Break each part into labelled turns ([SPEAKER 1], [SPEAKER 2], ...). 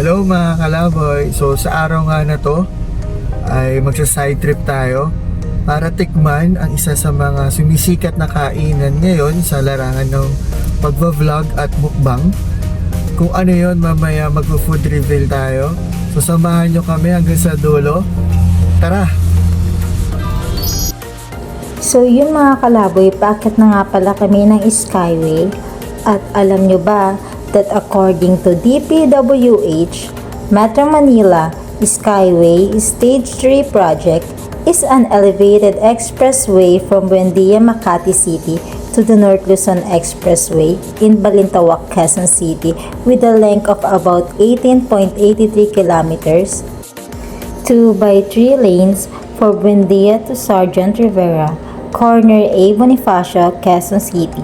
[SPEAKER 1] Hello mga kalaboy. So sa araw nga na to ay magsa-side trip tayo para tikman ang isa sa mga sumisikat na kainan ngayon sa larangan ng pagva-vlog at mukbang. Kung ano yon, mamaya mag-food reveal tayo. So samahan nyo kami hanggang sa dulo. Tara!
[SPEAKER 2] So yun mga kalaboy, paakyat na nga pala kami ng Skyway. At alam nyo ba that according to DPWH, Metro Manila Skyway Stage 3 project is an elevated expressway from Buendia, Makati City to the North Luzon Expressway in Balintawak, Quezon City with a length of about 18.83 kilometers, 2 by 3 lanes for Buendia to Sergeant Rivera, corner A Bonifacio, Quezon City.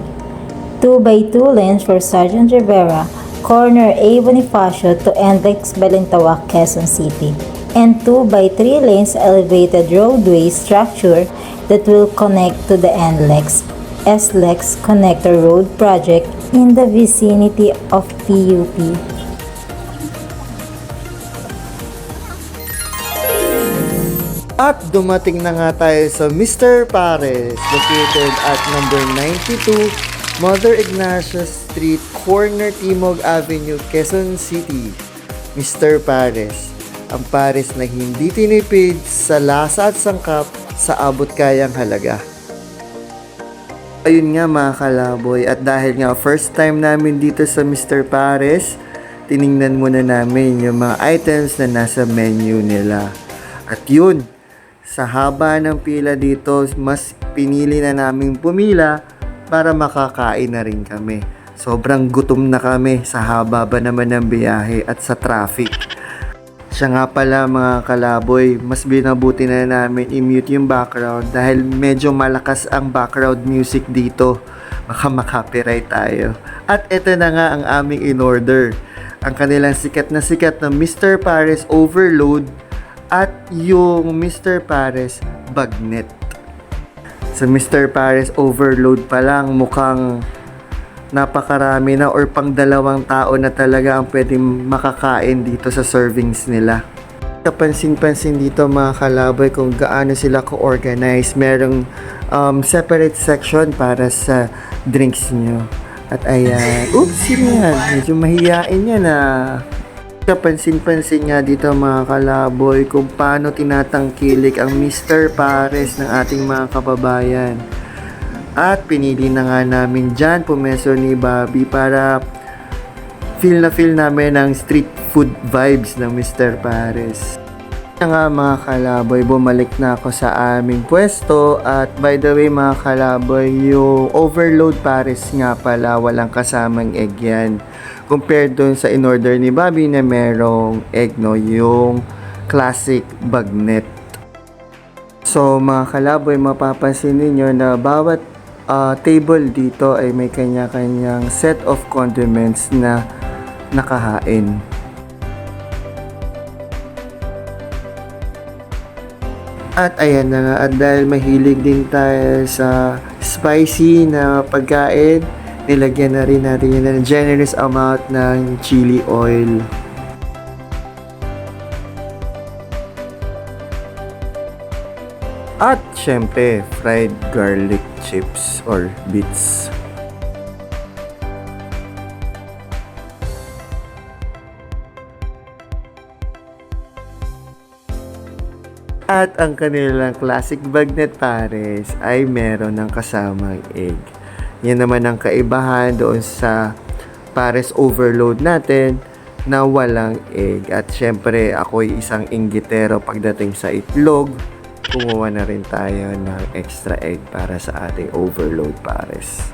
[SPEAKER 2] 2 by 2 lanes for Sergeant Rivera, corner A Bonifacio to NLEX Balintawak, Quezon City. And 2 by 3 lanes elevated roadway structure that will connect to the NLEX SLEX Connector Road project in the vicinity of PUP.
[SPEAKER 1] At dumating na nga tayo sa Mr. Pares, located at number 92 Mother Ignacia Street, corner Timog Avenue, Quezon City. Mr. Pares, ang pares na hindi tinipid sa lasa at sangkap sa abot kayang halaga. Ayun nga mga kalaboy, at dahil nga first time namin dito sa Mr. Pares, tiningnan muna namin yung mga items na nasa menu nila. At yun, sa haba ng pila dito, mas pinili na naming pumila para makakain na rin kami. Sobrang gutom na kami sa haba ba naman ng biyahe at sa traffic. Siya nga pala mga kalaboy, mas binabuti na namin i-mute yung background dahil medyo malakas ang background music dito. Baka makapiright tayo. At ito na nga ang aming in-order. Ang kanilang sikat na Mr. Pares Overload at yung Mr. Pares Bagnet. Sa Mr. Pares Overload pa lang, mukhang napakarami na or pang 2 tao na talaga ang pwedeng makakain dito sa servings nila. Kapansin-pansin dito mga kalaboy kung gaano sila ko-organize. Merong separate section para sa drinks nyo. At ayan, oops, yan. Medyo mahiyain yan Kapansin-pansin nga dito mga kalaboy kung paano tinatangkilik ang Mr. Pares ng ating mga kababayan. At pinili na nga namin dyan pumeso ni Bobby para feel namin ang street food vibes ng Mr. Pares. Kaya nga mga kalaboy, bumalik na ako sa aming pwesto. At by the way mga kalaboy, yung Overload Pares nga pala walang kasamang egg yan. Compared dun sa in-order ni Bobby na merong egg, no, yung classic bagnet. So mga kalaboy, mapapansin ninyo na bawat table dito ay may kanya-kanyang set of condiments na nakahain. At ayan na nga, at dahil mahilig din tayo sa spicy na pagkain, nilagyan na rin natin yun ng generous amount ng chili oil. At syempre, fried garlic chips or bits. At ang kanilang classic bagnet pares ay meron ng kasamang egg. Yan naman ang kaibahan doon sa Pares Overload natin na walang egg. At syempre, ako'y isang inggitero pagdating sa itlog. Kumuha na rin tayo ng extra egg para sa ating Overload Pares.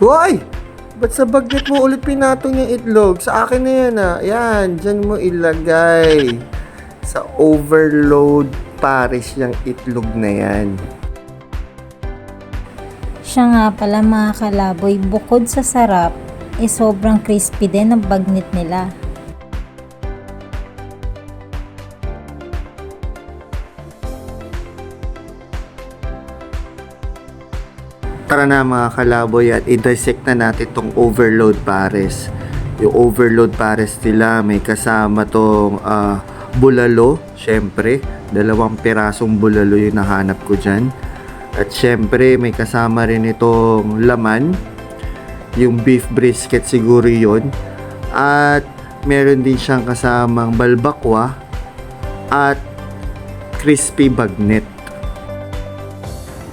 [SPEAKER 1] Hoy! Ba't sa bagnet mo ulit pinatong yung itlog? Sa akin na yan Yan, dyan mo ilagay. Sa Overload Pares yung itlog na yan.
[SPEAKER 2] Siya nga pala mga kalaboy, bukod sa sarap, sobrang crispy din ang bagnet nila.
[SPEAKER 1] Tara na mga kalaboy at i-dissect na natin tong Overload Pares. Yung overload pares nila, may kasama tong bulalo, syempre. 2 pirasong bulalo yung nahanap ko dyan. At syempre, may kasama rin itong laman. Yung beef brisket siguro yun. At meron din siyang kasamang balbakwa at crispy bagnet.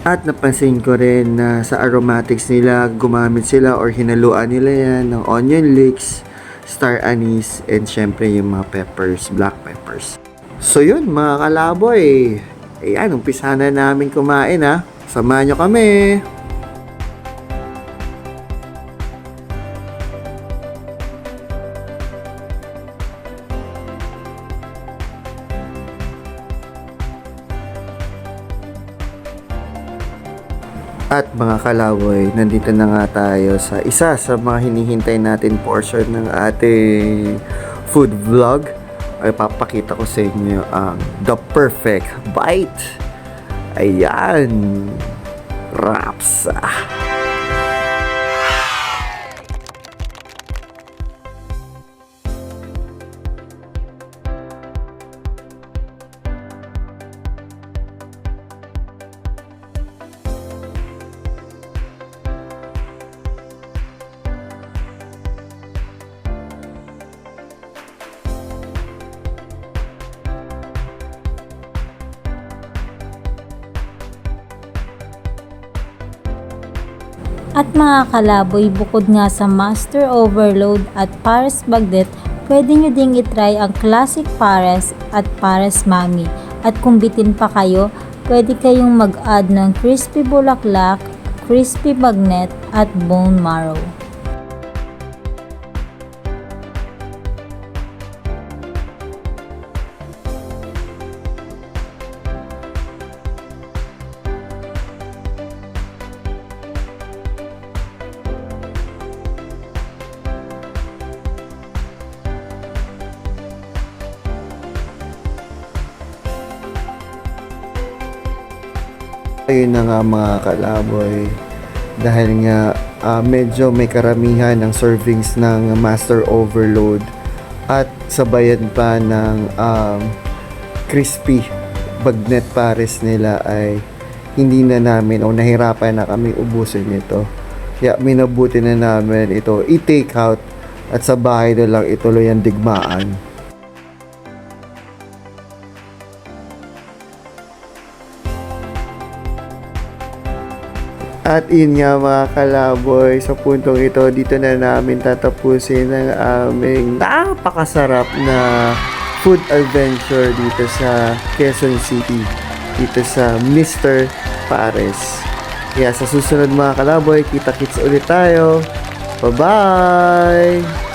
[SPEAKER 1] At napansin ko rin na sa aromatics nila, gumamit sila or hinaluan nila yan ng onion leeks, star anise, and syempre yung mga peppers, black peppers. So yun mga kalaboy, ayan, umpisa na namin kumain ha. Samahan nyo kami! At mga kalaboy, nandito na nga tayo sa isa sa mga hinihintay natin portion ng ating food vlog. Ay papakita ko sa inyo ang the perfect bite. Ayan. Wraps.
[SPEAKER 2] At mga kalaboy, bukod nga sa Master Overload at Pares Bagnet, pwede nyo ding itry ang Classic Pares at Pares Mami. At kung bitin pa kayo, pwede kayong mag-add ng Crispy Bulaklak, Crispy Bagnet at Bone Marrow.
[SPEAKER 1] Ayun na nga mga kalaboy, dahil nga medyo may karamihan ng servings ng Master Overload at sabayan pa ng crispy bagnet pares nila, ay hindi na namin o nahirapan na kami ubusin ito. Kaya minabuti na namin ito i-take out at sa bahay na lang ituloy ang digmaan. At yun nga mga kalaboy, sa puntong ito, dito na namin tatapusin ang aming napakasarap na food adventure dito sa Quezon City, dito sa Mr. Pares. Kaya sa susunod mga kalaboy, kita-kits ulit tayo. Bye-bye!